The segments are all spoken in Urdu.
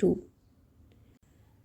2।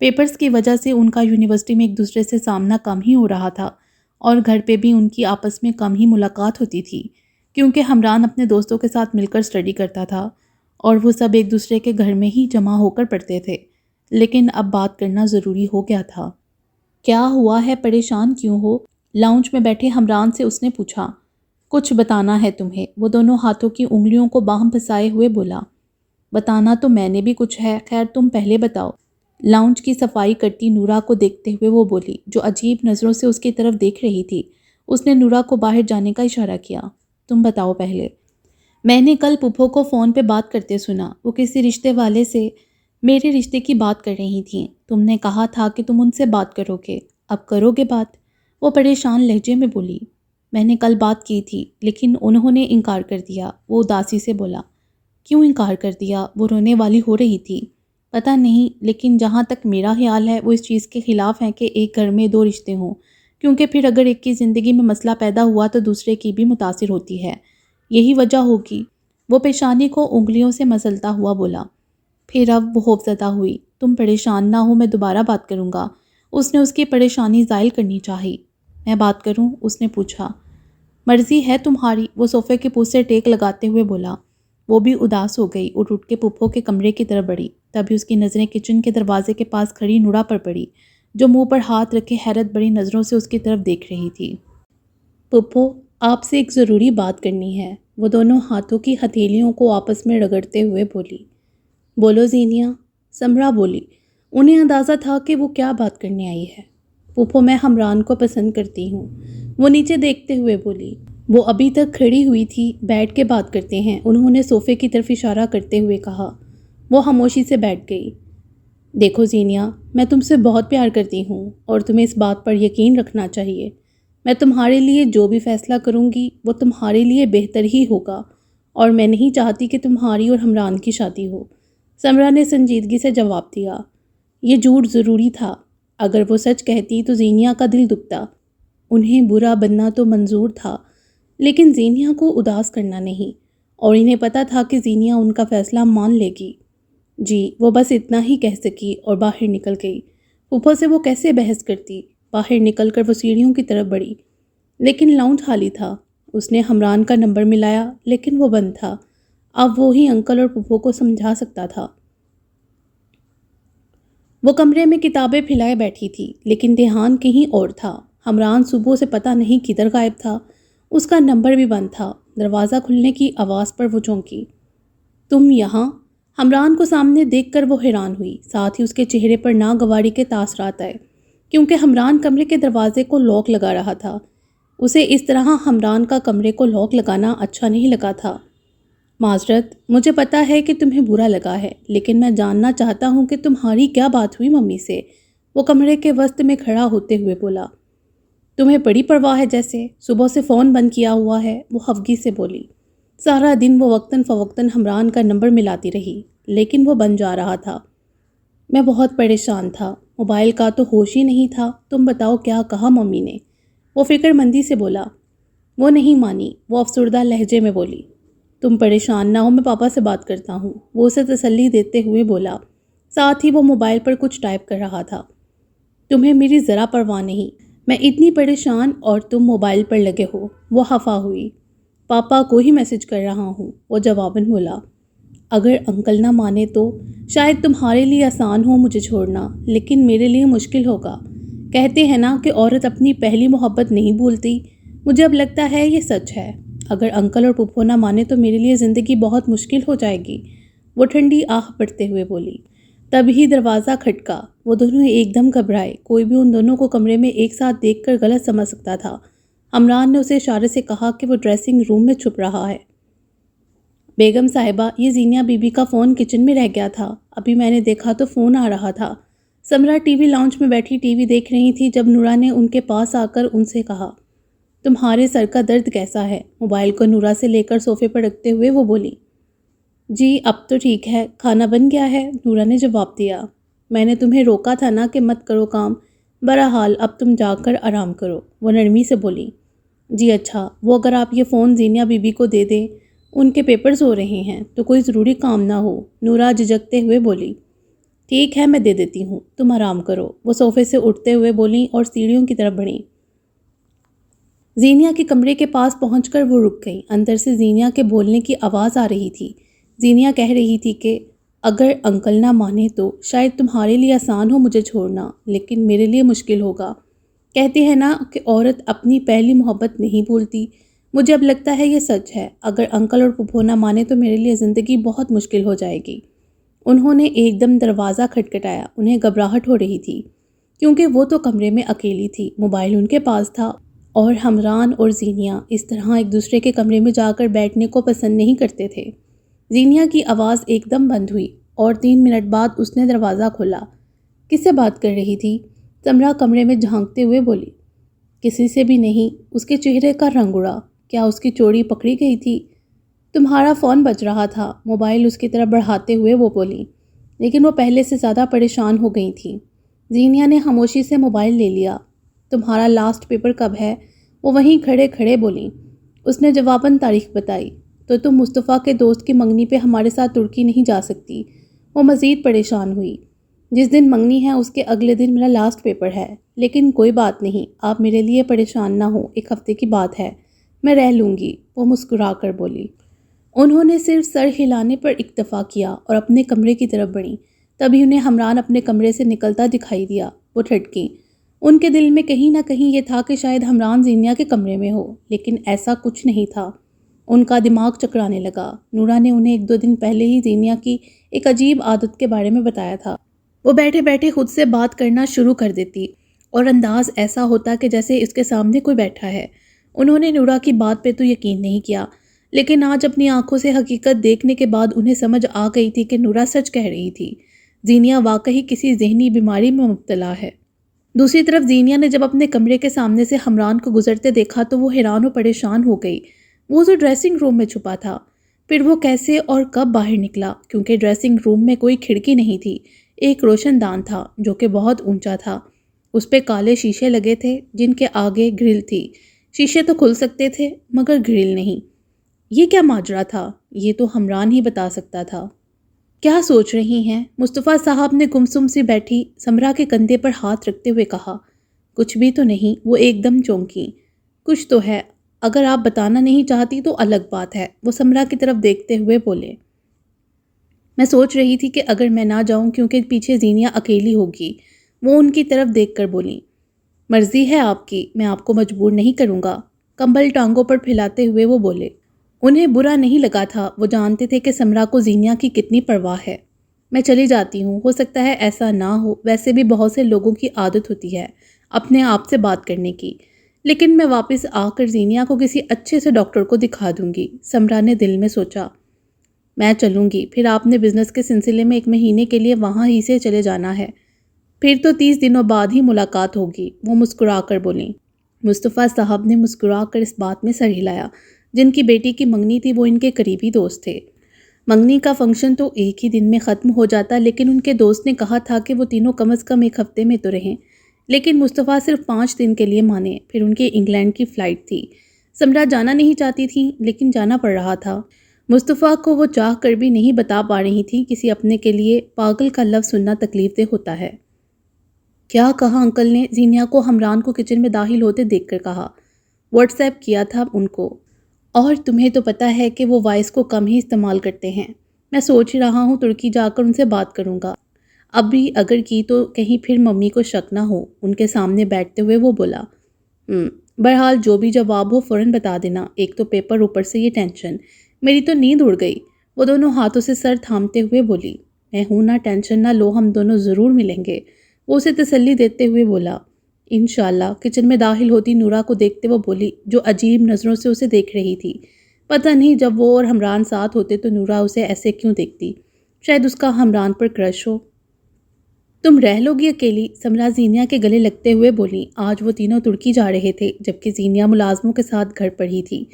پیپرز کی وجہ سے ان کا یونیورسٹی میں ایک دوسرے سے سامنا کم ہی ہو رہا تھا اور گھر پہ بھی ان کی آپس میں کم ہی ملاقات ہوتی تھی، کیونکہ حمران اپنے دوستوں کے ساتھ مل کر اسٹڈی کرتا تھا اور وہ سب ایک دوسرے کے گھر میں ہی جمع ہو کر پڑھتے تھے، لیکن اب بات کرنا ضروری ہو گیا تھا۔ کیا ہوا ہے، پریشان کیوں ہو؟ لاؤنج میں بیٹھے حمران سے اس نے پوچھا۔ کچھ بتانا ہے تمہیں، وہ دونوں ہاتھوں کی انگلیوں کو باہم پھنسائے ہوئے بولا۔ بتانا تو میں نے بھی کچھ ہے، خیر تم پہلے بتاؤ۔ لاؤنج کی صفائی کرتی نورا کو دیکھتے ہوئے وہ بولی، جو عجیب نظروں سے اس کی طرف دیکھ رہی تھی۔ اس نے نورا کو باہر جانے کا اشارہ کیا۔ تم بتاؤ پہلے۔ میں نے کل پھپھو کو فون پہ بات کرتے سنا، وہ کسی رشتے والے سے میرے رشتے کی بات کر رہی تھیں۔ تم نے کہا تھا کہ تم ان سے بات کرو گے، اب کرو گے بات؟ وہ پریشان لہجے میں بولی۔ میں نے کل بات کی تھی لیکن انہوں نے انکار کر دیا، وہ اداسی سے بولا۔ کیوں انکار کر دیا؟ وہ رونے والی ہو رہی تھی۔ پتہ نہیں، لیکن جہاں تک میرا خیال ہے وہ اس چیز کے خلاف ہیں کہ ایک گھر میں دو رشتے ہوں، کیونکہ پھر اگر ایک کی زندگی میں مسئلہ پیدا ہوا تو دوسرے کی بھی متاثر ہوتی ہے، یہی وجہ ہوگی۔ وہ پیشانی کو انگلیوں سے مسلتا ہوا بولا۔ پھر اب وہ خوفزدہ ہوئی۔ تم پریشان نہ ہو، میں دوبارہ بات کروں گا۔ اس نے اس کی پریشانی زائل کرنی چاہی۔ میں بات کروں؟ اس نے پوچھا۔ مرضی ہے تمہاری، وہ صوفے کے پوچھ سے ٹیک لگاتے ہوئے بولا۔ وہ بھی اداس ہو گئی اور اٹھ کے پھپھو کے کمرے کی طرف بڑھی۔ تبھی اس کی نظریں کچن کے دروازے کے پاس کھڑی نورا پر پڑی، جو منہ پر ہاتھ رکھے حیرت بڑی نظروں سے اس کی طرف دیکھ رہی تھی۔ پھپھو، آپ سے ایک ضروری بات کرنی ہے، وہ دونوں ہاتھوں کی ہتھیلیوں کو آپس میں رگڑتے ہوئے بولی۔ بولو زینیا، سمرا بولی۔ انہیں اندازہ تھا کہ وہ کیا بات کرنے آئی ہے۔ پھپھو، میں حمران کو پسند کرتی ہوں، وہ نیچے دیکھتے ہوئے بولی۔ وہ ابھی تک کھڑی ہوئی تھی۔ بیٹھ کے بات کرتے ہیں، انہوں نے صوفے کی طرف اشارہ کرتے ہوئے کہا۔ وہ خاموشی سے بیٹھ گئی۔ دیکھو زینیا، میں تم سے بہت پیار کرتی ہوں اور تمہیں اس بات پر یقین رکھنا چاہیے، میں تمہارے لیے جو بھی فیصلہ کروں گی وہ تمہارے لیے بہتر ہی ہوگا، اور میں نہیں چاہتی کہ تمہاری اور حمران کی شادی ہو۔ سمرا نے سنجیدگی سے جواب دیا۔ یہ جھوٹ ضروری تھا، اگر وہ سچ کہتی تو زینیا کا دل دکھتا۔ انہیں برا بننا تو منظور تھا، لیکن زینیا کو اداس کرنا نہیں، اور انہیں پتہ تھا کہ زینیا ان کا فیصلہ مان لے گی۔ جی، وہ بس اتنا ہی کہہ سکی اور باہر نکل گئی۔ پھپھو سے وہ کیسے بحث کرتی؟ باہر نکل کر وہ سیڑھیوں کی طرف بڑھی، لیکن لاؤنج خالی تھا۔ اس نے حمران کا نمبر ملایا لیکن وہ بند تھا۔ اب وہی انکل اور پھپھو کو سمجھا سکتا تھا۔ وہ کمرے میں کتابیں پھیلائے بیٹھی تھی لیکن دھیان کہیں اور تھا۔ حمران صبح سے پتہ نہیں کدھر غائب تھا، اس کا نمبر بھی بند تھا۔ دروازہ کھلنے کی آواز پر وہ چونکی۔ تم یہاں؟ حمران کو سامنے دیکھ کر وہ حیران ہوئی، ساتھ ہی اس کے چہرے پر ناگواری کے تاثرات آئے، کیونکہ حمران کمرے کے دروازے کو لاک لگا رہا تھا۔ اسے اس طرح حمران کا کمرے کو لاک لگانا اچھا نہیں لگا تھا۔ معذرت، مجھے پتا ہے کہ تمہیں برا لگا ہے، لیکن میں جاننا چاہتا ہوں کہ تمہاری کیا بات ہوئی ممی سے، وہ کمرے کے وسط میں کھڑا ہوتے ہوئے بولا۔ تمہیں بڑی پرواہ ہے جیسے، صبح سے فون بند کیا ہوا ہے، وہ خفگی سے بولی۔ سارا دن وہ وقتاً فوقتاً حمران کا نمبر ملاتی رہی لیکن وہ بن جا رہا تھا۔ میں بہت پریشان تھا، موبائل کا تو ہوش ہی نہیں تھا۔ تم بتاؤ کیا کہا ممی نے، وہ فکر مندی سے بولا۔ وہ نہیں مانی، وہ افسردہ لہجے میں بولی۔ تم پریشان نہ ہو، میں پاپا سے بات کرتا ہوں، وہ اسے تسلی دیتے ہوئے بولا، ساتھ ہی وہ موبائل پر کچھ ٹائپ کر رہا تھا۔ تمہیں میری ذرا پرواہ نہیں، میں اتنی پریشان اور تم موبائل پر لگے ہو، وہ خفا ہوئی۔ پاپا کو ہی میسج کر رہا ہوں، وہ جواباً بولا۔ اگر انکل نہ مانے تو شاید تمہارے لیے آسان ہو مجھے چھوڑنا، لیکن میرے لیے مشکل ہوگا۔ کہتے ہیں نا کہ عورت اپنی پہلی محبت نہیں بھولتی، مجھے اب لگتا ہے یہ سچ ہے۔ اگر انکل اور پھپھو نہ مانے تو میرے لیے زندگی بہت مشکل ہو جائے گی، وہ ٹھنڈی آہ بھرتے ہوئے بولی۔ تبھی دروازہ کھٹکا، وہ دونوں ایک دم گھبرائے۔ کوئی بھی ان دونوں کو کمرے میں ایک ساتھ دیکھ کر غلط سمجھ سکتا تھا۔ حمران نے اسے اشارے سے کہا کہ وہ ڈریسنگ روم میں چھپ رہا ہے۔ بیگم صاحبہ، یہ زینیا بی بی کا فون کچن میں رہ گیا تھا، ابھی میں نے دیکھا تو فون آ رہا تھا۔ سمرا ٹی وی لاؤنج میں بیٹھی ٹی وی دیکھ رہی تھی جب نورا نے ان کے پاس آ کر ان سے کہا، تمہارے سر کا درد کیسا ہے؟ موبائل کو نورا سے لے کر صوفے پر رکھتے ہوئے وہ بولی۔ جی اب تو ٹھیک ہے، کھانا بن گیا ہے، نورا نے جواب دیا۔ میں نے تمہیں روکا تھا نا کہ مت کرو کام، بہرحال اب تم جا کر آرام کرو، وہ نرمی سے بولی۔ جی اچھا، وہ اگر آپ یہ فون زینیا بی بی کو دے دیں، ان کے پیپرز ہو رہے ہیں تو کوئی ضروری کام نہ ہو، نورا جھجکتے ہوئے بولی۔ ٹھیک ہے، میں دے دیتی ہوں، تم آرام کرو، وہ صوفے سے اٹھتے ہوئے بولیں اور سیڑھیوں کی طرف بڑھیں۔ زینیا کے کمرے کے پاس پہنچ کر وہ رک گئیں۔ اندر سے زینیا کے بولنے کی آواز آ رہی تھی۔ زینیا کہہ رہی تھی کہ اگر انکل نہ مانے تو شاید تمہارے لیے آسان ہو مجھے چھوڑنا، لیکن میرے لیے مشکل ہوگا۔ کہتے ہیں نا کہ عورت اپنی پہلی محبت نہیں بھولتی۔ مجھے اب لگتا ہے یہ سچ ہے۔ اگر انکل اور پھپھو نہ مانے تو میرے لیے زندگی بہت مشکل ہو جائے گی۔ انہوں نے ایک دم دروازہ کھٹکھٹایا۔ انہیں گھبراہٹ ہو رہی تھی کیونکہ وہ تو کمرے میں اکیلی تھی، موبائل ان کے پاس تھا اور حمران اور زینیا اس طرح ایک دوسرے کے کمرے میں جا کر بیٹھنے کو پسند نہیں کرتے تھے۔ زینیا کی آواز ایک دم بند ہوئی اور 3 منٹ بعد اس نے دروازہ کھولا۔ کس سے بات کر رہی تھی؟ سمرا کمرے میں جھانکتے ہوئے بولی۔ کسی سے بھی نہیں۔ اس کے چہرے کا رنگ اڑا۔ کیا اس کی چوڑی پکڑی گئی تھی؟ تمہارا فون بج رہا تھا، موبائل اس کی طرف بڑھاتے ہوئے وہ بولی، لیکن وہ پہلے سے زیادہ پریشان ہو گئی تھیں۔ زینیا نے خاموشی سے موبائل لے لیا۔ تمہارا لاسٹ پیپر کب ہے؟ وہ وہیں کھڑے کھڑے بولیں۔ اس نے جواباً تاریخ بتائی۔ تو تم مصطفیٰ کے دوست کی منگنی پہ ہمارے ساتھ ترکی نہیں جا سکتی؟ وہ مزید پریشان ہوئی۔ جس دن منگنی ہے اس کے اگلے دن میرا لاسٹ پیپر ہے، لیکن کوئی بات نہیں، آپ میرے لیے پریشان نہ ہوں، 1 ہفتے کی بات ہے، میں رہ لوں گی، وہ مسکرا کر بولی۔ انہوں نے صرف سر ہلانے پر اکتفا کیا اور اپنے کمرے کی طرف بڑھیں۔ تبھی انہیں حمران اپنے کمرے سے نکلتا دکھائی دیا۔ وہ ٹھٹکیں۔ ان کے دل میں کہیں نہ کہیں یہ تھا کہ شاید حمران زینیا کے کمرے میں ہو، لیکن ایسا کچھ نہیں تھا۔ ان کا دماغ چکرانے لگا۔ نورا نے انہیں 1-2 دن پہلے ہی زینیا کی ایک عجیب عادت کے بارے میں بتایا تھا۔ وہ بیٹھے بیٹھے خود سے بات کرنا شروع کر دیتی اور انداز ایسا ہوتا کہ جیسے اس کے سامنے کوئی بیٹھا ہے۔ انہوں نے نورا کی بات پہ تو یقین نہیں کیا، لیکن آج اپنی آنکھوں سے حقیقت دیکھنے کے بعد انہیں سمجھ آ گئی تھی کہ نورا سچ کہہ رہی تھی۔ زینیا واقعی کسی ذہنی بیماری میں مبتلا ہے۔ دوسری طرف زینیا نے جب اپنے کمرے کے سامنے سے حمران کو گزرتے دیکھا تو وہ حیران و پریشان ہو گئی۔ وہ جو ڈریسنگ روم میں چھپا تھا، پھر وہ کیسے اور کب باہر نکلا؟ کیونکہ ڈریسنگ روم میں کوئی کھڑکی نہیں تھی، ایک روشن دان تھا جو کہ بہت اونچا تھا۔ اس پہ کالے شیشے لگے تھے جن کے آگے گرل تھی۔ شیشے تو کھل سکتے تھے مگر گرل نہیں۔ یہ کیا ماجرا تھا؟ یہ تو حمران ہی بتا سکتا تھا۔ کیا سوچ رہی ہیں؟ مصطفیٰ صاحب نے گمسم سی بیٹھی سمرا کے کندھے پر ہاتھ رکھتے ہوئے کہا۔ کچھ بھی تو نہیں، وہ ایک دم چونکی۔ کچھ تو ہے، اگر آپ بتانا نہیں چاہتی تو الگ بات ہے، وہ سمرا کی طرف دیکھتے ہوئے بولے۔ میں سوچ رہی تھی کہ اگر میں نہ جاؤں کیونکہ پیچھے زینیا اکیلی ہوگی، وہ ان کی طرف دیکھ کر بولیں۔ مرضی ہے آپ کی، میں آپ کو مجبور نہیں کروں گا، کمبل ٹانگوں پر پھیلاتے ہوئے وہ بولے۔ انہیں برا نہیں لگا تھا، وہ جانتے تھے کہ سمرا کو زینیا کی کتنی پرواہ ہے۔ میں چلی جاتی ہوں، ہو سکتا ہے ایسا نہ ہو، ویسے بھی بہت سے لوگوں کی عادت ہوتی ہے اپنے آپ سے بات کرنے کی، لیکن میں واپس آ کر زینیا کو کسی اچھے سے ڈاکٹر کو دکھا دوں گی۔ سمرا نے دل میں سوچا۔ میں چلوں گی، پھر آپ نے بزنس کے سلسلے میں 1 مہینے کے لیے وہاں ہی سے چلے جانا ہے، پھر تو 30 دنوں بعد ہی ملاقات ہوگی، وہ مسکرا کر بولیں۔ مصطفیٰ صاحب نے مسکرا کر اس بات میں سر ہلایا۔ جن کی بیٹی کی منگنی تھی وہ ان کے قریبی دوست تھے۔ منگنی کا فنکشن تو ایک ہی دن میں ختم ہو جاتا، لیکن ان کے دوست نے کہا تھا کہ وہ تینوں کم از کم 1 ہفتے میں تو رہیں، لیکن مصطفیٰ صرف 5 دن کے لیے مانے، پھر ان کے انگلینڈ کی فلائٹ تھی۔ سمرا جانا نہیں چاہتی تھی لیکن جانا پڑ رہا تھا۔ مصطفیٰ کو وہ چاہ کر بھی نہیں بتا پا رہی تھی، کسی اپنے کے لیے پاگل کا لفظ سننا تکلیف دہ ہوتا ہے۔ کیا کہا انکل نے؟ زینیا کو حمران کو کچن میں داخل ہوتے دیکھ کر کہا۔ واٹس ایپ کیا تھا ان کو، اور تمہیں تو پتہ ہے کہ وہ وائس کو کم ہی استعمال کرتے ہیں۔ میں سوچ رہا ہوں ترکی جا کر ان سے بات کروں گا۔ اب بھی اگر کی تو کہیں پھر ممی کو شک نہ ہو، ان کے سامنے بیٹھتے ہوئے وہ بولا۔ بہرحال جو بھی جواب ہو فوراً بتا دینا، ایک تو پیپر اوپر سے یہ ٹینشن، میری تو نیند اڑ گئی، وہ دونوں ہاتھوں سے سر تھامتے ہوئے بولی۔ میں ہوں نا، ٹینشن نہ لو، ہم دونوں ضرور ملیں گے، وہ اسے تسلی دیتے ہوئے بولا۔ انشاءاللہ۔ کچن میں داخل ہوتی نورا کو دیکھتے وہ بولی، جو عجیب نظروں سے اسے دیکھ رہی تھی۔ پتہ نہیں جب وہ اور حمران ساتھ ہوتے تو نورا اسے ایسے کیوں دیکھتی، شاید اس کا حمران پر کرش ہو۔ تم رہ لو گی اکیلی؟ سمرا زینیا کے گلے لگتے ہوئے بولی۔ آج وہ تینوں ترکی جا رہے تھے جبکہ زینیا ملازموں کے ساتھ گھر پر ہی تھی۔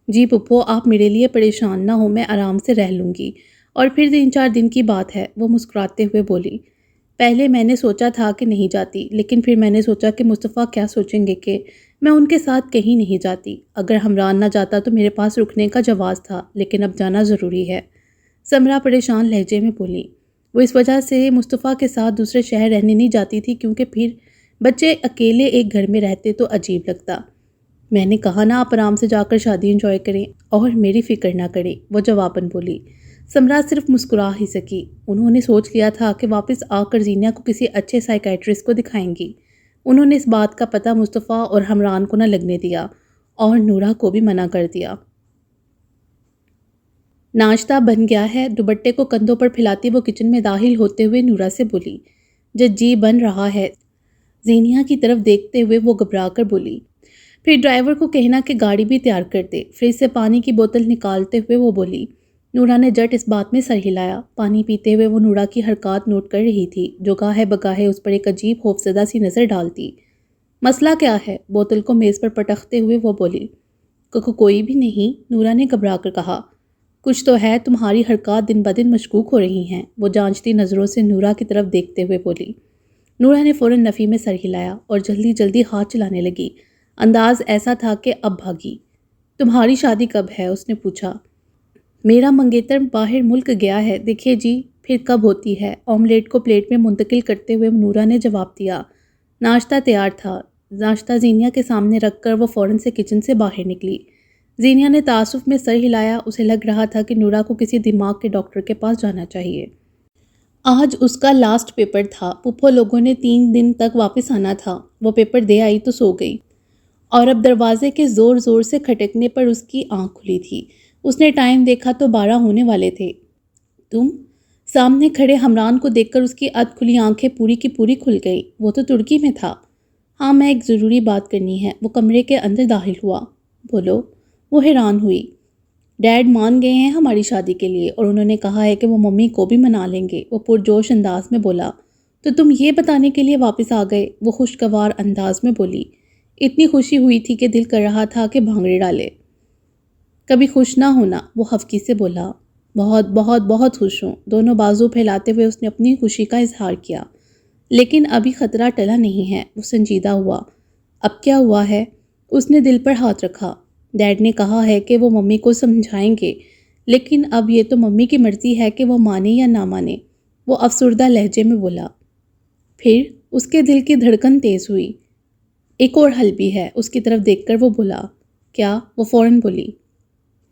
جی پھپھو، آپ میرے لیے پریشان نہ ہو، میں آرام سے رہ لوں گی، اور پھر 3-4 دن کی بات ہے، وہ مسکراتے ہوئے بولی۔ پہلے میں نے سوچا تھا کہ نہیں جاتی، لیکن پھر میں نے سوچا کہ مصطفیٰ کیا سوچیں گے کہ میں ان کے ساتھ کہیں نہیں جاتی۔ اگر حمران نہ جاتا تو میرے پاس رکنے کا جواز تھا، لیکن اب جانا ضروری ہے۔ سمرا پریشان لہجے میں بولی۔ وہ اس وجہ سے مصطفیٰ کے ساتھ دوسرے شہر رہنے نہیں جاتی تھی کیونکہ پھر بچے اکیلے ایک گھر میں رہتے تو عجیب لگتا۔ میں نے کہا نا آپ آرام سے جا کر شادی انجوائے کریں اور میری فکر نہ کریں، وہ جواباً بولی۔ سمرا صرف مسکرا ہی سکی۔ انہوں نے سوچ لیا تھا کہ واپس آ کر زینیا کو کسی اچھے سائیکیٹرسٹ کو دکھائیں گی۔ انہوں نے اس بات کا پتہ مصطفیٰ اور حمران کو نہ لگنے دیا اور نورا کو بھی منع کر دیا۔ ناشتہ بن گیا ہے، دوپٹے کو کندھوں پر پھیلاتی وہ کچن میں داخل ہوتے ہوئے نورا سے بولی۔ جی بن رہا ہے، زینیا کی طرف دیکھتے ہوئے وہ گھبرا کر بولی۔ پھر ڈرائیور کو کہنا کہ گاڑی بھی تیار کر دے۔ فریج سے پانی کی بوتل نکالتے ہوئے وہ بولی۔ نورا نے جٹ اس بات میں سر ہلایا۔ پانی پیتے ہوئے وہ نورا کی حرکات نوٹ کر رہی تھی جو گاہے بگاہے اس پر ایک عجیب خوفزدہ سی نظر ڈالتی۔ مسئلہ کیا ہے؟ بوتل کو میز پر پٹکتے ہوئے وہ بولی۔ کوئی بھی نہیں، نورا نے گھبرا کر کہا۔ کچھ تو ہے، تمہاری حرکات دن بدن مشکوک ہو رہی ہیں، وہ جانچتی نظروں سے نورا کی طرف دیکھتے ہوئے بولی۔ نورا نے فوراً نفی میں سر ہلایا اور جلدی جلدی ہاتھ چلانے لگی۔ انداز ایسا تھا کہ اب بھاگی۔ تمہاری شادی کب ہے؟ اس نے پوچھا۔ میرا منگیتر باہر ملک گیا ہے، دیکھیے جی، پھر کب ہوتی ہے؟ آملیٹ کو پلیٹ میں منتقل کرتے ہوئے نورا نے جواب دیا۔ ناشتہ تیار تھا۔ ناشتہ زینیا کے سامنے رکھ کر وہ فوراً سے کچن سے باہر نکلی۔ زینیا نے تعصب میں سر ہلایا، اسے لگ رہا تھا کہ نورا کو کسی دماغ کے ڈاکٹر کے پاس جانا چاہیے۔ آج اس کا لاسٹ پیپر تھا، پپھو لوگوں نے 3 دن تک واپس آنا تھا۔ وہ پیپر دے آئی تو سو گئی اور اب دروازے کے زور زور سے کھٹکنے پر اس کی آنکھ کھلی تھی۔ اس نے ٹائم دیکھا تو 12 ہونے والے تھے۔ تم؟ سامنے کھڑے حمران کو دیکھ کر اس کی ادھ کھلی آنکھیں پوری کی پوری کھل گئی۔ وہ تو ترکی میں تھا۔ ہاں، میں ایک ضروری بات کرنی ہے۔ وہ کمرے کے اندر داخل ہوا۔ بولو۔ وہ حیران ہوئی۔ ڈیڈ مان گئے ہیں ہماری شادی کے لیے اور انہوں نے کہا ہے کہ وہ ممی کو بھی منا لیں گے، وہ پرجوش انداز میں بولا۔ تو تم یہ بتانے کے لیے واپس آ گئے؟ وہ خوشگوار انداز میں بولی۔ اتنی خوشی ہوئی تھی کہ دل کر رہا تھا کہ بھانگڑے ڈالے۔ کبھی خوش نہ ہونا، وہ خفگی سے بولا۔ بہت بہت بہت خوش ہوں۔ دونوں بازو پھیلاتے ہوئے اس نے اپنی خوشی کا اظہار کیا۔ لیکن ابھی خطرہ ٹلا نہیں ہے۔ وہ سنجیدہ ہوا۔ اب کیا ہوا ہے؟ اس نے دل پر ہاتھ رکھا۔ ڈیڈ نے کہا ہے کہ وہ ممی کو سمجھائیں گے، لیکن اب یہ تو ممی کی مرضی ہے کہ وہ مانے یا نہ مانے، وہ افسردہ لہجے میں بولا۔ پھر اس کے دل کی دھڑکن تیز ہوئی۔ ایک اور حل بھی ہے، اس کی طرف دیکھ کر وہ بولا۔ کیا؟ وہ فوراً بولی۔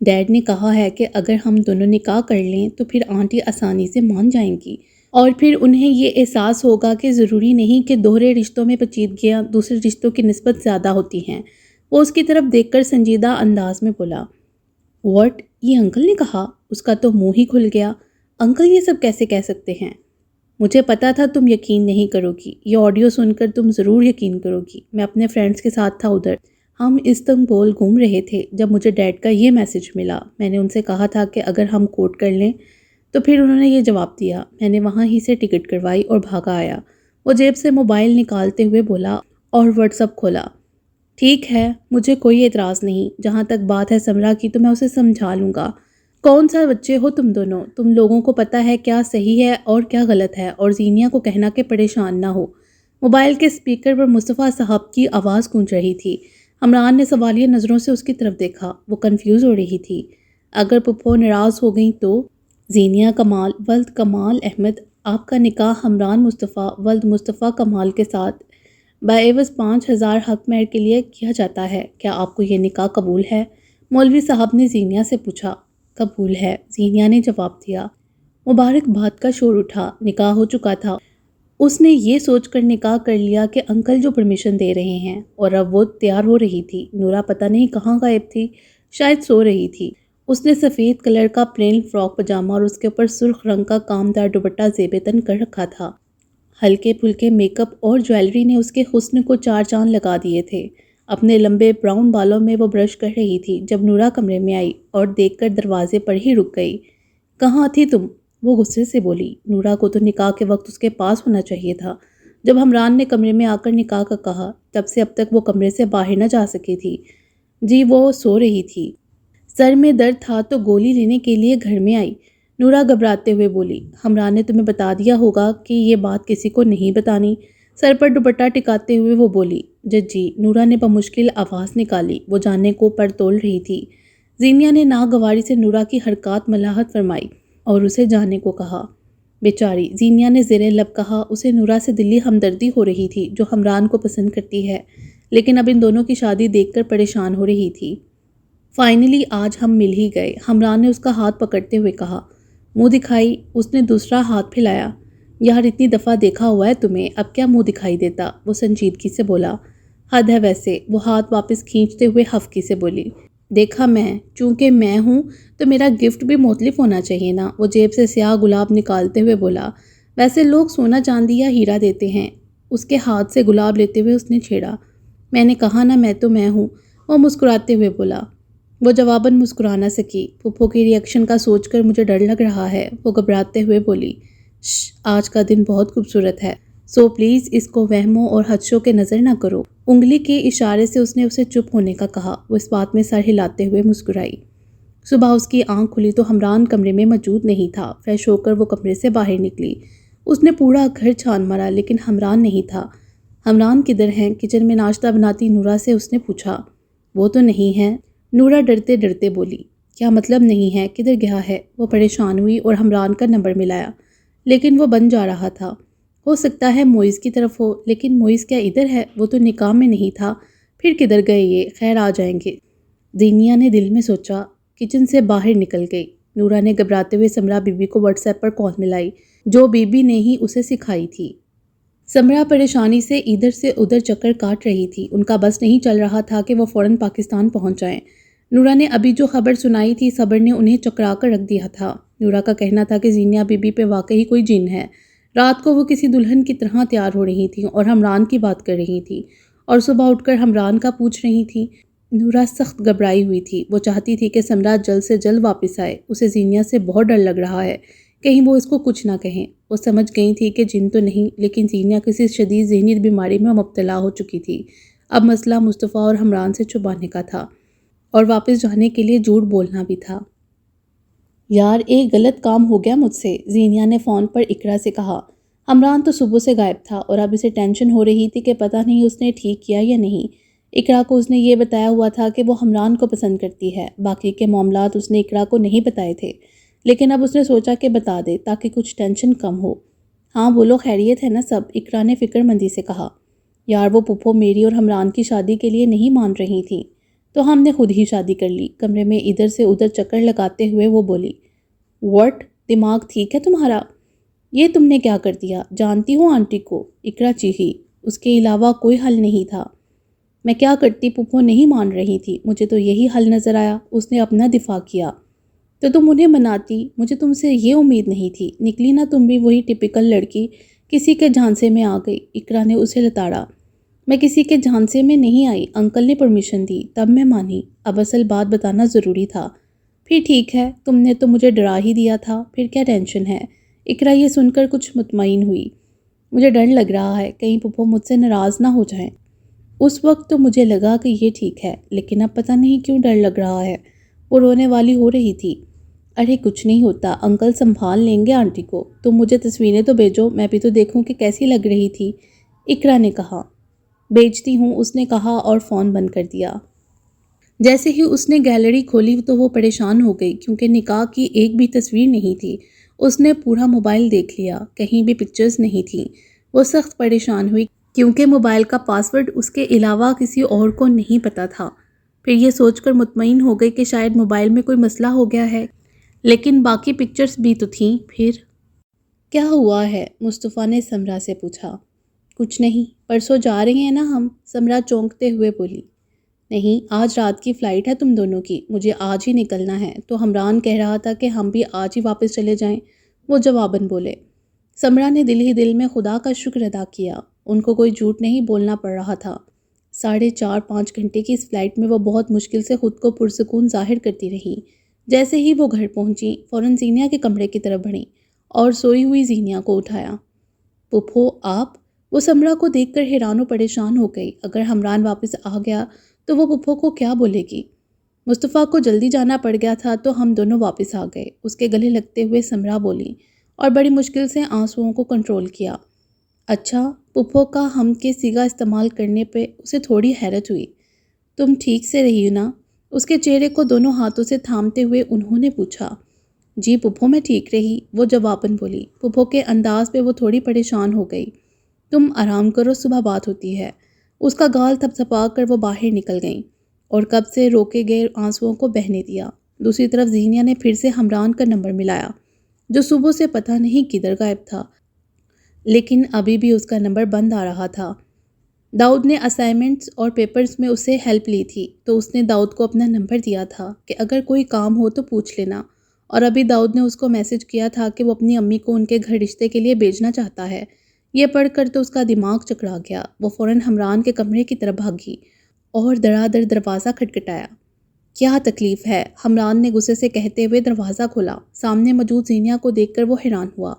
ڈیڈ نے کہا ہے کہ اگر ہم دونوں نکاح کر لیں تو پھر آنٹی آسانی سے مان جائیں گی اور پھر انہیں یہ احساس ہوگا کہ ضروری نہیں کہ دوہرے رشتوں میں پیچیدگیاں دوسرے رشتوں کی نسبت زیادہ ہوتی ہیں۔ وہ اس کی طرف دیکھ کر سنجیدہ انداز میں بولا۔ واٹ؟ یہ انکل نے کہا؟ اس کا تو منہ ہی کھل گیا۔ انکل یہ سب کیسے کہہ سکتے ہیں؟ مجھے پتا تھا تم یقین نہیں کرو گی، یہ آڈیو سن کر تم ضرور یقین کرو گی۔ میں اپنے فرینڈس کے ساتھ تھا ادھر، ہم استنبول گھوم رہے تھے جب مجھے ڈیڈ کا یہ میسج ملا۔ میں نے ان سے کہا تھا کہ اگر ہم کورٹ کر لیں تو پھر انہوں نے یہ جواب دیا۔ میں نے وہاں ہی سے ٹکٹ کروائی اور بھاگا آیا۔ وہ جیب سے موبائل نکالتے ہوئے بولا اور واٹس ایپ کھولا۔ ٹھیک ہے، مجھے کوئی اعتراض نہیں۔ جہاں تک بات ہے سمرا کی تو میں اسے سمجھا لوں گا۔ کون سا بچے ہو تم دونوں؟ تم لوگوں کو پتہ ہے کیا صحیح ہے اور کیا غلط ہے، اور زینیا کو کہنا کہ پریشان نہ ہو۔ موبائل کے اسپیکر پر مصطفیٰ صاحب کی آواز گونج رہی تھی۔ حمران نے سوالیہ نظروں سے اس کی طرف دیکھا۔ وہ کنفیوز ہو رہی تھی۔ اگر پپھو ناراض ہو گئیں تو؟ زینیا کمال ولد کمال احمد، آپ کا نکاح حمران مصطفیٰ ولد مصطفیٰ کمال کے ساتھ بعوض 5000 حق مہر کے لیے کیا جاتا ہے۔ کیا آپ کو یہ نکاح قبول ہے؟ مولوی صاحب نے زینیا سے پوچھا۔ قبول ہے، زینیا نے جواب دیا۔ مبارکباد کا شور اٹھا۔ نکاح ہو چکا تھا۔ اس نے یہ سوچ کر نکاح کر لیا کہ انکل جو پرمیشن دے رہے ہیں، اور اب وہ تیار ہو رہی تھی۔ نورا پتہ نہیں کہاں غائب تھی، شاید سو رہی تھی۔ اس نے سفید کلر کا پلین فراک پاجامہ اور اس کے اوپر سرخ رنگ کا کامدار دوپٹہ زیب تن کر رکھا تھا۔ ہلکے پھلکے میک اپ اور جویلری نے اس کے حسن کو 4 چاند لگا دیے تھے۔ اپنے لمبے براؤن بالوں میں وہ برش کر رہی تھی جب نورا کمرے میں آئی اور دیکھ کر دروازے پر ہی رک گئی۔ کہاں تھی تم؟ وہ غصے سے بولی۔ نورا کو تو نکاح کے وقت اس کے پاس ہونا چاہیے تھا۔ جب حمران نے کمرے میں آ کر نکاح کا کہا تب سے اب تک وہ کمرے سے باہر نہ جا سکی تھی۔ جی وہ سو رہی تھی، سر میں درد تھا تو گولی لینے کے لیے گھر میں آئی، نورا گھبراتے ہوئے بولی۔ حمران نے تمہیں بتا دیا ہوگا کہ یہ بات کسی کو نہیں بتانی، سر پر دوپٹہ ٹکاتے ہوئے وہ بولی۔ جی، نورا نے بمشکل آواز نکالی۔ وہ جاننے کو پر تول رہی تھی۔ زینیا نے ناگواری سے نورا کی حرکات ملاحت فرمائی اور اسے جانے کو کہا۔ بیچاری، زینیا نے زیر لب کہا۔ اسے نورا سے دلی ہمدردی ہو رہی تھی جو حمران کو پسند کرتی ہے، لیکن اب ان دونوں کی شادی دیکھ کر پریشان ہو رہی تھی۔ فائنلی آج ہم مل ہی گئے، حمران نے اس کا ہاتھ پکڑتے ہوئے کہا۔ منہ دکھائی، اس نے دوسرا ہاتھ پھیلایا۔ یار اتنی دفعہ دیکھا ہوا ہے تمہیں، اب کیا منہ دکھائی دیتا، وہ سنجیدگی سے بولا۔ حد ہے ویسے، وہ ہاتھ واپس کھینچتے ہوئے خفگی سے بولی۔ دیکھا میں، چونکہ میں ہوں تو میرا گفٹ بھی مختلف ہونا چاہیے نا، وہ جیب سے سیاہ گلاب نکالتے ہوئے بولا۔ ویسے لوگ سونا چاندی یا ہیرا دیتے ہیں، اس کے ہاتھ سے گلاب لیتے ہوئے اس نے چھیڑا۔ میں نے کہا نا میں تو میں ہوں، وہ مسکراتے ہوئے بولا۔ وہ جواباً مسکرا نہ سکی۔ پھپھو کی ری ایکشن کا سوچ کر مجھے ڈر لگ رہا ہے، وہ گھبراتے ہوئے بولی۔ آج کا دن بہت خوبصورت ہے، سو پلیز اس کو وہموں اور خدشوں کے نظر نہ کرو۔ انگلی کے اشارے سے اس نے اسے چپ ہونے کا کہا۔ وہ اس بات میں سر ہلاتے ہوئے مسکرائی۔ صبح اس کی آنکھ کھلی تو حمران کمرے میں موجود نہیں تھا۔ فریش ہو کر وہ کمرے سے باہر نکلی۔ اس نے پورا گھر چھان مارا لیکن حمران نہیں تھا۔ حمران کدھر ہیں؟ کچن میں ناشتہ بناتی نورا سے اس نے پوچھا۔ وہ تو نہیں ہے، نورا ڈرتے ڈرتے بولی۔ کیا مطلب نہیں ہے، کدھر گیا ہے؟ وہ پریشان ہوئی اور حمران کا نمبر ملایا، لیکن وہ بن جا رہا تھا۔ ہو سکتا ہے موئز کی طرف ہو، لیکن موئز کیا ادھر ہے؟ وہ تو نکاح میں نہیں تھا، پھر کدھر گئے یہ؟ خیر آ جائیں گے، زینیا نے دل میں سوچا۔ کچن سے باہر نکل گئی۔ نورا نے گھبراتے ہوئے سمرا بی بی کو واٹس ایپ پر کال ملائی، جو بی بی نے ہی اسے سکھائی تھی۔ سمرا پریشانی سے ادھر سے ادھر چکر کاٹ رہی تھی۔ ان کا بس نہیں چل رہا تھا کہ وہ فوراً پاکستان پہنچ جائیں۔ نورا نے ابھی جو خبر سنائی تھی، خبر نے انہیں چکرا کر رکھ دیا تھا۔ نورا کا کہنا تھا کہ زینیا بی بی پہ واقعی کوئی جن ہے۔ رات کو وہ کسی دلہن کی طرح تیار ہو رہی تھیں اور حمران کی بات کر رہی تھیں، اور صبح اٹھ کر حمران کا پوچھ رہی تھیں۔ نورا سخت گھبرائی ہوئی تھی۔ وہ چاہتی تھی کہ سمرا جلد سے جلد واپس آئے۔ اسے زینیا سے بہت ڈر لگ رہا ہے، کہیں وہ اس کو کچھ نہ کہیں۔ وہ سمجھ گئی تھی کہ جن تو نہیں، لیکن زینیا کسی شدید ذہنی بیماری میں مبتلا ہو چکی تھی۔ اب مسئلہ مصطفیٰ اور حمران سے چھپانے کا تھا، اور واپس جانے کے لیے جھوٹ بولنا بھی تھا۔ یار ایک غلط کام ہو گیا مجھ سے، زینیا نے فون پر اقرا سے کہا۔ حمران تو صبح سے غائب تھا اور اب اسے ٹینشن ہو رہی تھی کہ پتہ نہیں اس نے ٹھیک کیا یا نہیں۔ اقرا کو اس نے یہ بتایا ہوا تھا کہ وہ حمران کو پسند کرتی ہے، باقی کے معاملات اس نے اقرا کو نہیں بتائے تھے، لیکن اب اس نے سوچا کہ بتا دے تاکہ کچھ ٹینشن کم ہو۔ ہاں بولو، خیریت ہے نا سب؟ اقرا نے فکر مندی سے کہا۔ یار وہ پھپھو میری اور حمران کی شادی کے لیے نہیں مان رہی تھیں، تو ہم نے خود ہی شادی کر لی، کمرے میں ادھر سے ادھر چکر لگاتے ہوئے وہ بولی۔ واٹ؟ دماغ ٹھیک ہے تمہارا؟ یہ تم نے کیا کر دیا؟ جانتی ہوں آنٹی کو، اقرا چیخی۔ اس کے علاوہ کوئی حل نہیں تھا۔ میں کیا کرتی، پھپھو نہیں مان رہی تھی، مجھے تو یہی حل نظر آیا۔ اس نے اپنا دفاع کیا۔ تو تم انہیں مناتی، مجھے تم سے یہ امید نہیں تھی، نکلی نا تم بھی وہی ٹپیکل لڑکی، کسی کے جھانسے میں آ گئی، اقرا نے اسے لتاڑا۔ میں کسی کے جھانسے میں نہیں آئی، انکل نے پرمیشن دی تب میں مانی، اب اصل بات بتانا ضروری تھا۔ پھر ٹھیک ہے، تم نے تو مجھے ڈرا ہی دیا تھا، پھر کیا ٹینشن ہے؟ اقرا یہ سن کر کچھ مطمئن ہوئی۔ مجھے ڈر لگ رہا ہے کہیں پھپھو مجھ سے ناراض نہ ہو جائیں۔ اس وقت تو مجھے لگا کہ یہ ٹھیک ہے، لیکن اب پتہ نہیں کیوں ڈر لگ رہا ہے۔ وہ رونے والی ہو رہی تھی۔ ارے کچھ نہیں ہوتا، انکل سنبھال لیں گے آنٹی کو، تم مجھے تصویریں تو بھیجو، میں بھی تو دیکھوں کہ کیسی لگ رہی تھی، اقرا نے کہا۔ بھیجتی ہوں، اس نے کہا اور فون بند کر دیا۔ جیسے ہی اس نے گیلری کھولی تو وہ پریشان ہو گئی، کیونکہ نکاح کی ایک بھی تصویر نہیں تھی۔ اس نے پورا موبائل دیکھ لیا، کہیں بھی پکچرز نہیں تھیں۔ وہ سخت پریشان ہوئی کیونکہ موبائل کا پاس ورڈ اس کے علاوہ کسی اور کو نہیں پتا تھا۔ پھر یہ سوچ کر مطمئن ہو گئی کہ شاید موبائل میں کوئی مسئلہ ہو گیا ہے، لیکن باقی پکچرز بھی تو تھیں۔ پھر کیا ہوا ہے؟ مصطفیٰ نے سمرا سے پوچھا۔ کچھ نہیں، پرسوں جا رہے ہیں نا ہم، سمرا چونکتے ہوئے بولی۔ نہیں، آج رات کی فلائٹ ہے تم دونوں کی، مجھے آج ہی نکلنا ہے، تو حمران کہہ رہا تھا کہ ہم بھی آج ہی واپس چلے جائیں، وہ جواباً بولے۔ سمرا نے دل ہی دل میں خدا کا شکر ادا کیا، ان کو کوئی جھوٹ نہیں بولنا پڑ رہا تھا۔ 4.5-5 گھنٹے کی اس فلائٹ میں وہ بہت مشکل سے خود کو پرسکون ظاہر کرتی رہی۔ جیسے ہی وہ گھر پہنچی، فوراً زینیا کے کمرے کی طرف بڑھیں اور سوئی ہوئی زینیا کو اٹھایا۔ پھپھو آپ؟ وہ سمرا کو دیکھ کر حیران و پریشان ہو گئی۔ اگر حمران واپس آ گیا تو وہ پھپھو کو کیا بولے گی؟ مصطفیٰ کو جلدی جانا پڑ گیا تھا تو ہم دونوں واپس آ گئے، اس کے گلے لگتے ہوئے سمرا بولی، اور بڑی مشکل سے آنسوؤں کو کنٹرول کیا۔ اچھا، پھپھو کا ہم کے صیغہ استعمال کرنے پہ اسے تھوڑی حیرت ہوئی۔ تم ٹھیک سے رہی نا؟ اس کے چہرے کو دونوں ہاتھوں سے تھامتے ہوئے انہوں نے پوچھا۔ جی پپھو میں ٹھیک رہی، وہ جواباً بولی۔ پپھو کے انداز پہ وہ تھوڑی پریشان ہو گئی۔ تم آرام کرو، صبح بات ہوتی ہے۔ اس کا گال تھپ تھپا کر وہ باہر نکل گئیں اور کب سے روکے گئے آنسوؤں کو بہنے دیا۔ دوسری طرف زینیا نے پھر سے حمران کا نمبر ملایا جو صبح سے پتہ نہیں کدھر غائب تھا، لیکن ابھی بھی اس کا نمبر بند آ رہا تھا۔ داؤد نے اسائنمنٹس اور پیپرز میں اس سے ہیلپ لی تھی تو اس نے داؤد کو اپنا نمبر دیا تھا کہ اگر کوئی کام ہو تو پوچھ لینا، اور ابھی داؤد نے اس کو میسج کیا تھا کہ وہ اپنی امی کو ان کے گھر رشتے کے لیے بھیجنا چاہتا ہے۔ یہ پڑھ کر تو اس کا دماغ چکرا گیا۔ وہ فوراً حمران کے کمرے کی طرف بھاگی اور دڑا دڑ دروازہ کھٹکھٹایا۔ کیا تکلیف ہے؟ حمران نے غصے سے کہتے ہوئے دروازہ کھولا۔ سامنے موجود زینیا کو دیکھ کر وہ حیران ہوا۔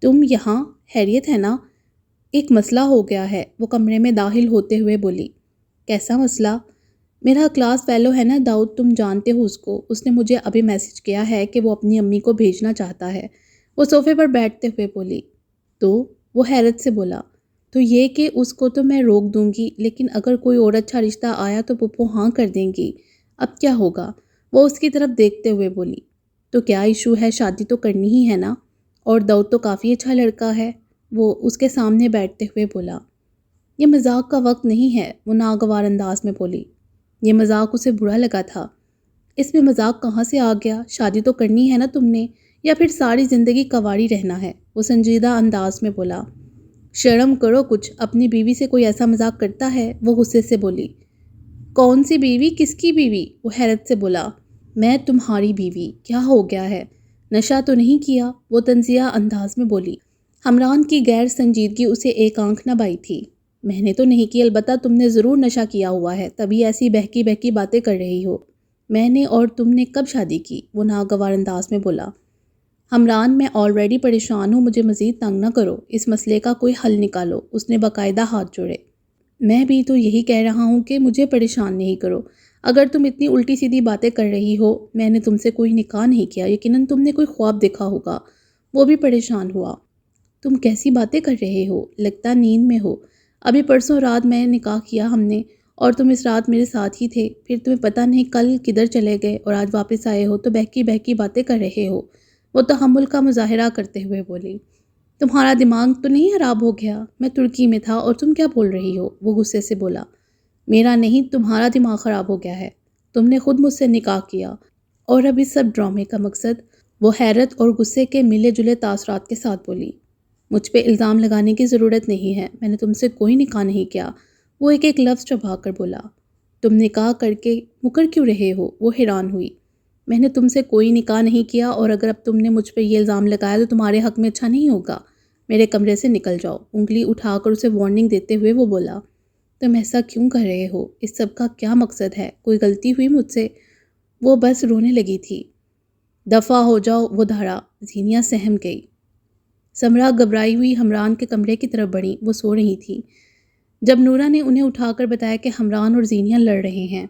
تم یہاں؟ خیریت ہے نا؟ ایک مسئلہ ہو گیا ہے، وہ کمرے میں داخل ہوتے ہوئے بولی۔ کیسا مسئلہ؟ میرا کلاس فیلو ہے نا داؤد، تم جانتے ہو اس کو، اس نے مجھے ابھی میسج کیا ہے کہ وہ اپنی امی کو بھیجنا چاہتا ہے۔ وہ صوفے پر بیٹھتے ہوئے بولی۔ تو وہ حیرت سے بولا، تو یہ کہ اس کو تو میں روک دوں گی، لیکن اگر کوئی اور اچھا رشتہ آیا تو پپھو ہاں کر دیں گی، اب کیا ہوگا؟ وہ اس کی طرف دیکھتے ہوئے بولی۔ تو کیا ایشو ہے، شادی تو کرنی ہی ہے نا، اور داؤد تو کافی اچھا لڑکا ہے، وہ اس کے سامنے بیٹھتے ہوئے بولا۔ یہ مذاق کا وقت نہیں ہے، وہ ناگوار انداز میں بولی۔ یہ مذاق اسے برا لگا تھا۔ اس میں مذاق کہاں سے آ گیا؟ شادی تو کرنی ہے نا تم نے، یا پھر ساری زندگی کنواری رہنا ہے؟ وہ سنجیدہ انداز میں بولا۔ شرم کرو کچھ، اپنی بیوی سے کوئی ایسا مذاق کرتا ہے؟ وہ غصے سے بولی۔ کون سی بیوی؟ کس کی بیوی؟ وہ حیرت سے بولا۔ میں تمہاری بیوی۔ کیا ہو گیا ہے؟ نشہ تو نہیں کیا؟ وہ طنزیہ انداز میں بولی۔ حمران کی غیر سنجیدگی اسے ایک آنکھ نہ بائی تھی۔ میں نے تو نہیں کی، البتہ تم نے ضرور نشہ کیا ہوا ہے، تبھی ایسی بہکی بہکی باتیں کر رہی ہو۔ میں نے اور تم نے کب شادی کی؟ وہ ناگوار انداز میں بولا۔ حمران، میں آلریڈی پریشان ہوں، مجھے مزید تنگ نہ کرو، اس مسئلے کا کوئی حل نکالو۔ اس نے باقاعدہ ہاتھ جوڑے۔ میں بھی تو یہی کہہ رہا ہوں کہ مجھے پریشان نہیں کرو۔ اگر تم اتنی الٹی سیدھی باتیں کر رہی ہو، میں نے تم سے کوئی نکاح نہیں کیا، یقیناً تم نے کوئی خواب دیکھا ہوگا۔ وہ بھی پریشان ہوا۔ تم کیسی باتیں کر رہے ہو؟ لگتا نیند میں ہو۔ ابھی پرسوں رات میں نکاح کیا ہم نے، اور تم اس رات میرے ساتھ ہی تھے، پھر تمہیں پتہ نہیں کل کدھر چلے گئے اور آج واپس آئے ہو تو بہکی بہکی باتیں کر رہے ہو۔ وہ تحمل کا مظاہرہ کرتے ہوئے بولی۔ تمہارا دماغ تو نہیں خراب ہو گیا؟ میں ترکی میں تھا اور تم کیا بول رہی ہو؟ وہ غصے سے بولا۔ میرا نہیں، تمہارا دماغ خراب ہو گیا ہے، تم نے خود مجھ سے نکاح کیا، اور اب اس سب ڈرامے کا مقصد؟ وہ حیرت اور غصے کے ملے جلے تاثرات کے ساتھ بولی۔ مجھ پہ الزام لگانے کی ضرورت نہیں ہے، میں نے تم سے کوئی نکاح نہیں کیا، وہ ایک ایک لفظ چبا کر بولا۔ تم نکاح کر کے مکر کیوں رہے ہو؟ وہ حیران ہوئی۔ میں نے تم سے کوئی نکاح نہیں کیا، اور اگر اب تم نے مجھ پہ یہ الزام لگایا تو تمہارے حق میں اچھا نہیں ہوگا۔ میرے کمرے سے نکل جاؤ۔ انگلی اٹھا کر اسے وارننگ دیتے ہوئے وہ بولا۔ تم ایسا کیوں کر رہے ہو؟ اس سب کا کیا مقصد ہے؟ کوئی غلطی ہوئی مجھ سے؟ وہ بس رونے لگی تھی۔ دفع ہو جاؤ، وہ دھاڑا۔ زینیا سہم گئی۔ سمرا گھبرائی ہوئی حمران کے کمرے کی طرف بڑھی، وہ سو رہی تھی۔ جب نورا نے انہیں اٹھا کر بتایا کہ حمران اور زینیا لڑ رہے ہیں،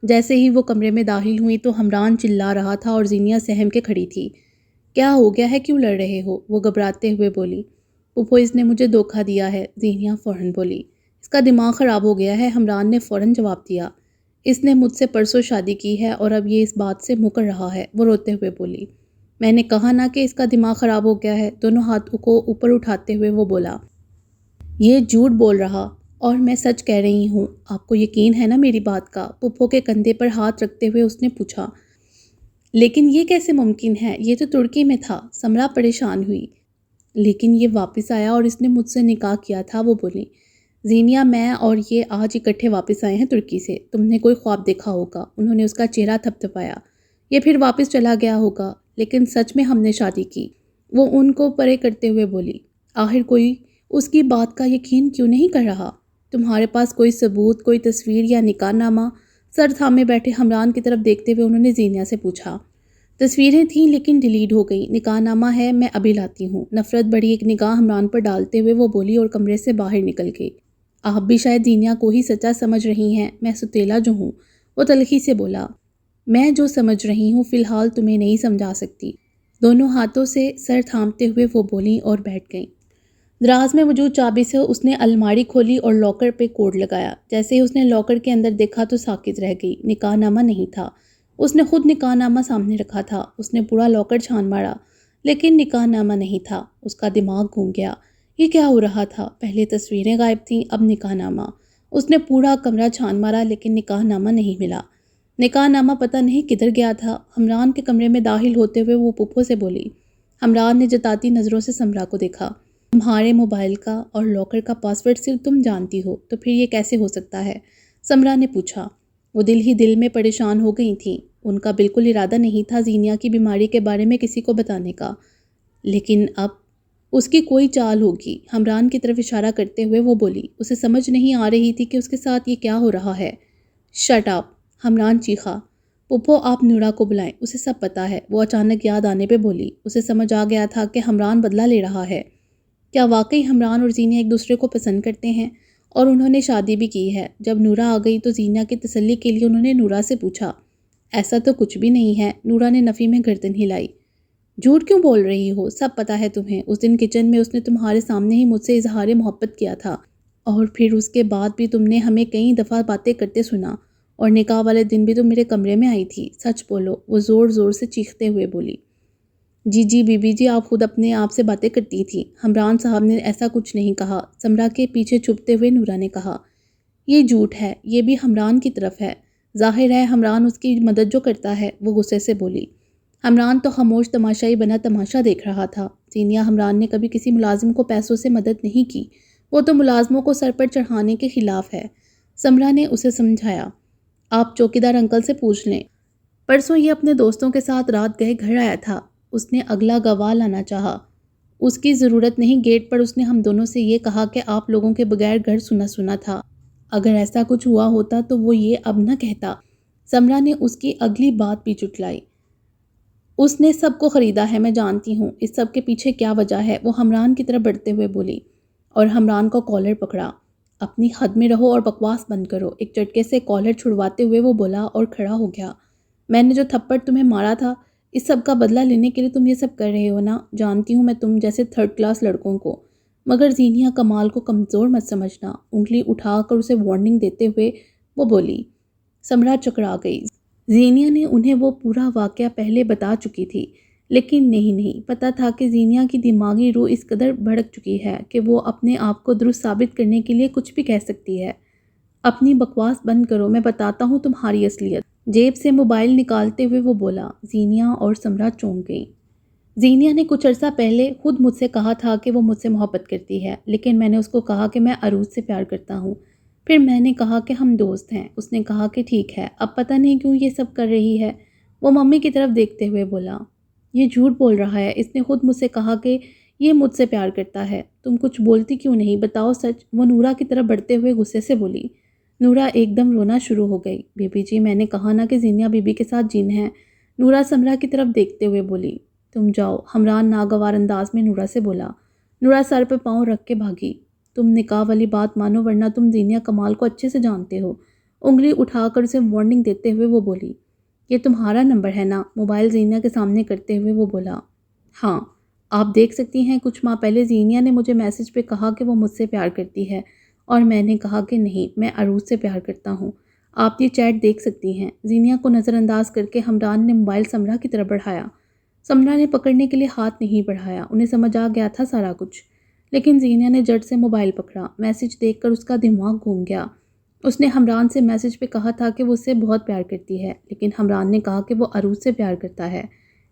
جیسے ہی وہ کمرے میں داخل ہوئی تو حمران چلا رہا تھا اور زینیا سہم کے کھڑی تھی۔ کیا ہو گیا ہے، کیوں لڑ رہے ہو؟ وہ گھبراتے ہوئے بولی۔ پپھو، اس نے مجھے دھوکہ دیا ہے، زینیا فوراً بولی۔ اس کا دماغ خراب ہو گیا ہے، حمران نے فوراً جواب دیا۔ اس نے مجھ سے پرسوں شادی کی ہے اور اب یہ اس بات سے مکر رہا ہے، وہ روتے ہوئے بولی۔ میں نے کہا نا کہ اس کا دماغ خراب ہو گیا ہے، دونوں ہاتھوں کو اوپر اٹھاتے ہوئے وہ بولا۔ یہ جھوٹ بول رہا، اور میں سچ کہہ رہی ہوں، آپ کو یقین ہے نا میری بات کا؟ پپھو کے کندھے پر ہاتھ رکھتے ہوئے اس نے پوچھا۔ لیکن یہ کیسے ممکن ہے؟ یہ تو ترکی میں تھا، سمرا پریشان ہوئی۔ لیکن یہ واپس آیا اور اس نے مجھ سے نکاح کیا تھا، وہ بولی۔ زینیا، میں اور یہ آج اکٹھے واپس آئے ہیں ترکی سے، تم نے کوئی خواب دیکھا ہوگا۔ انہوں نے اس کا چہرہ تھپ تھپایا۔ یہ پھر واپس چلا گیا ہوگا، لیکن سچ میں ہم نے شادی کی، وہ ان کو پرے کرتے ہوئے بولی۔ آخر کوئی اس کی بات کا یقین کیوں نہیں کر رہا؟ تمہارے پاس کوئی ثبوت، کوئی تصویر یا نکاح نامہ؟ سر تھامے بیٹھے حمران کی طرف دیکھتے ہوئے انہوں نے زینیا سے پوچھا۔ تصویریں تھیں لیکن ڈیلیٹ ہو گئی، نکاح نامہ ہے، میں ابھی لاتی ہوں۔ نفرت بڑی ایک نگاہ حمران پر ڈالتے ہوئے وہ بولی اور کمرے سے باہر نکل گئی۔ آپ بھی شاید زینیا کو ہی سچا سمجھ رہی ہیں، میں ستیلا جو ہوں، وہ تلخی سے بولا۔ میں جو سمجھ رہی ہوں فی الحال تمہیں نہیں سمجھا سکتی، دونوں ہاتھوں سے سر تھامتے ہوئے وہ بولیں اور بیٹھ گئیں۔ دراز میں موجود چابی سے اس نے الماری کھولی اور لاکر پہ کوڈ لگایا۔ جیسے ہی اس نے لاکر کے اندر دیکھا تو ساکت رہ گئی، نکاح نامہ نہیں تھا۔ اس نے خود نکاح نامہ سامنے رکھا تھا. اس نے پورا لاکر چھان مارا لیکن نکاح نامہ نہیں تھا. اس کا دماغ گھوم گیا. یہ کیا ہو رہا تھا؟ پہلے تصویریں غائب تھیں، اب نکاح نامہ. اس نے پورا کمرہ چھان مارا لیکن نکاح نامہ نہیں ملا. نکاح نامہ پتہ نہیں کدھر گیا تھا. حمران کے کمرے میں داخل ہوتے ہوئے وہ پھپھو سے بولی. حمران نے جتاتی نظروں سے سمرا کو دیکھا. تمہارے موبائل کا اور لاکر کا پاس ورڈ صرف تم جانتی ہو تو پھر یہ کیسے ہو سکتا ہے؟ سمرا نے پوچھا. وہ دل ہی دل میں پریشان ہو گئی تھیں. ان کا بالکل ارادہ نہیں تھا زینیا کی بیماری کے بارے میں کسی کو بتانے کا، لیکن اب اس کی کوئی چال ہوگی. حمران کی طرف اشارہ کرتے ہوئے وہ بولی. اسے سمجھ نہیں آ رہی تھی کہ اس کے ساتھ یہ کیا ہو رہا ہے. Shut up! حمران چیخا. پھپھو آپ نورا کو بلائیں، اسے سب پتا ہے. وہ اچانک یاد آنے پہ بولی. اسے سمجھ آ گیا تھا کہ حمران بدلہ لے رہا ہے. کیا واقعی حمران اور زینیا ایک دوسرے کو پسند کرتے ہیں؟ اور انہوں نے شادی بھی کی ہے. جب نورا آ گئی تو زینیا کی تسلی کے لیے انہوں نے نورا سے پوچھا. ایسا تو کچھ بھی نہیں ہے. نورا نے نفی میں گردن ہلائی. جھوٹ کیوں بول رہی ہو؟ سب پتا ہے تمہیں. اس دن کچن میں اس نے تمہارے سامنے ہی مجھ سے اظہار محبت کیا تھا، اور پھر اس کے بعد بھی تم نے ہمیں کئی دفعہ باتیں کرتے سنا، اور نکاح والے دن بھی تم میرے کمرے میں آئی تھی. سچ بولو. وہ زور زور سے چیختے ہوئے بولی. جی بی بی جی، آپ خود اپنے آپ سے باتیں کرتی تھی. حمران صاحب نے ایسا کچھ نہیں کہا. سمرا کے پیچھے چھپتے ہوئے نورا نے کہا. یہ جھوٹ ہے. یہ بھی حمران کی طرف ہے. ظاہر ہے حمران اس کی مدد جو کرتا ہے. وہ غصے سے بولی. حمران تو خاموش تماشائی بنا تماشا دیکھ رہا تھا. زینیا حمران نے کبھی کسی ملازم کو پیسوں سے مدد نہیں کی. وہ تو ملازموں کو سر پر چڑھانے کے خلاف ہے. سمرا نے اسے سمجھایا. آپ چوکیدار انکل سے پوچھ لیں. پرسوں یہ اپنے دوستوں کے ساتھ رات گئے گھر آیا تھا. اس نے اگلا گواہ لانا چاہا. اس کی ضرورت نہیں. گیٹ پر اس نے ہم دونوں سے یہ کہا کہ آپ لوگوں کے بغیر گھر سنا سنا تھا. اگر ایسا کچھ ہوا ہوتا تو وہ یہ اب نہ کہتا. سمرا نے اس کی اگلی بات بھی جھٹلائی. اس نے سب کو خریدا ہے، میں جانتی ہوں اس سب کے پیچھے کیا وجہ ہے. وہ حمران کی طرف بڑھتے ہوئے بولی اور حمران کو کالر پکڑا. اپنی حد میں رہو اور بکواس بند کرو. ایک جھٹکے سے کالر چھڑواتے ہوئے وہ بولا اور کھڑا ہو گیا. میں نے جو تھپڑ تمہیں مارا تھا، اس سب کا بدلہ لینے کے لیے تم یہ سب کر رہے ہو نا. جانتی ہوں میں تم جیسے تھرڈ کلاس لڑکوں کو، مگر زینیا کمال کو کمزور مت سمجھنا. انگلی اٹھا کر اسے وارننگ دیتے ہوئے وہ بولی. سمرا چکرا گئی. زینیا نے انہیں وہ پورا واقعہ پہلے بتا چکی تھی، لیکن نہیں پتا تھا کہ زینیا کی دماغی روح اس قدر بھڑک چکی ہے کہ وہ اپنے آپ کو درست ثابت کرنے کے لیے کچھ بھی کہہ سکتی ہے. اپنی بکواس بند کرو، میں بتاتا ہوں تمہاری اصلیت. جیب سے موبائل نکالتے ہوئے وہ بولا. زینیا اور سمرا چونک گئیں. زینیا نے کچھ عرصہ پہلے خود مجھ سے کہا تھا کہ وہ مجھ سے محبت کرتی ہے، لیکن میں نے اس کو کہا کہ میں عروج سے پیار کرتا ہوں. پھر میں نے کہا کہ ہم دوست ہیں. اس نے کہا کہ ٹھیک ہے. اب پتہ نہیں کیوں یہ سب کر رہی ہے. وہ ممی کی طرف دیکھتے ہوئے بولا. یہ جھوٹ بول رہا ہے. اس نے خود مجھ سے کہا کہ یہ مجھ سے پیار کرتا ہے. تم کچھ بولتی کیوں نہیں؟ بتاؤ سچ. وہ نورا کی طرف بڑھتے ہوئے غصے سے بولی. نورا ایک دم رونا شروع ہو گئی. بی بی جی، میں نے کہا نا کہ زینیا بی بی کے ساتھ جن ہے. نورا سمرا کی طرف دیکھتے ہوئے بولی. تم جاؤ. حمران ناگوار انداز میں نورا سے بولا. نورا سر پہ پاؤں رکھ کے بھاگی. تم نکاح والی بات مانو ورنہ تم زینیا کمال کو اچھے سے جانتے ہو. انگلی اٹھا کر اسے وارننگ دیتے ہوئے وہ بولی. یہ تمہارا نمبر ہے نا؟ موبائل زینیا کے سامنے کرتے ہوئے وہ بولا. ہاں، آپ دیکھ سکتی ہیں. کچھ ماہ پہلے زینیا نے مجھے میسج پہ کہا کہ وہ مجھ سے پیار کرتی ہے، اور میں نے کہا کہ نہیں، میں عروج سے پیار کرتا ہوں. آپ یہ چیٹ دیکھ سکتی ہیں. زینیا کو نظر انداز کر کے حمران نے موبائل سمرا کی طرف بڑھایا. سمرا نے پکڑنے کے لیے ہاتھ نہیں بڑھایا. انہیں سمجھ آ گیا تھا سارا کچھ، لیکن زینیا نے جٹ سے موبائل پکڑا. میسج دیکھ کر اس کا دماغ گھوم گیا. اس نے حمران سے میسج پہ کہا تھا کہ وہ اس سے بہت پیار کرتی ہے، لیکن حمران نے کہا کہ وہ عروج سے پیار کرتا ہے.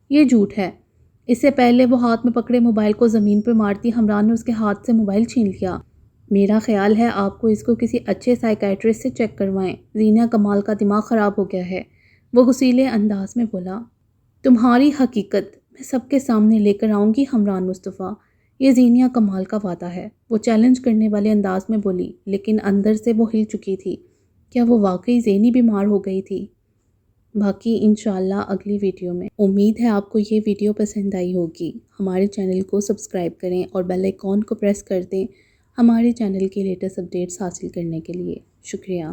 یہ جھوٹ ہے. اس سے پہلے وہ ہاتھ میں پکڑے موبائل کو زمین پہ مارتی حمران نے اس کے ہاتھ سے موبائل چھین لیا. میرا خیال ہے آپ کو اس کو کسی اچھے سائیکیٹرسٹ سے چیک کروائیں. زینیا کمال کا دماغ خراب ہو گیا ہے. وہ غصیلے انداز میں بولا. تمہاری حقیقت میں سب کے سامنے لے کر آؤں گی حمران مصطفیٰ. یہ زینیا کمال کا وعدہ ہے. وہ چیلنج کرنے والے انداز میں بولی، لیکن اندر سے وہ ہل چکی تھی. کیا وہ واقعی زینی بیمار ہو گئی تھی؟ باقی انشاءاللہ اگلی ویڈیو میں. امید ہے آپ کو یہ ویڈیو پسند آئی ہوگی. ہمارے چینل کو سبسکرائب کریں اور بیل آئیکن کو پریس کر دیں ہمارے چینل کی لیٹسٹ اپڈیٹس حاصل کرنے کے لیے. شکریہ.